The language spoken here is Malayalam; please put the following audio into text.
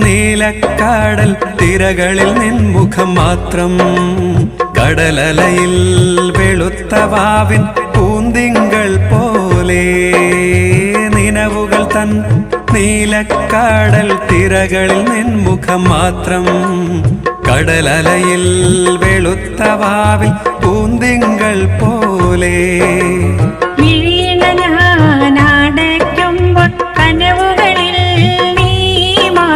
നീലക്കടൽ തിരകളിൽ നിൻമുഖം മാത്രം കടലലയിൽ വെളുത്ത വാവിൻ പൂന്തിങ്കൾ പോലെ നിനവുകൾ തൻ നീലക്കടൽ തിരകളിൽ നിൻമുഖം മാത്രം കടലലയിൽ വെളുത്ത വാവിൻ പൂന്തിങ്കൾ പോലെ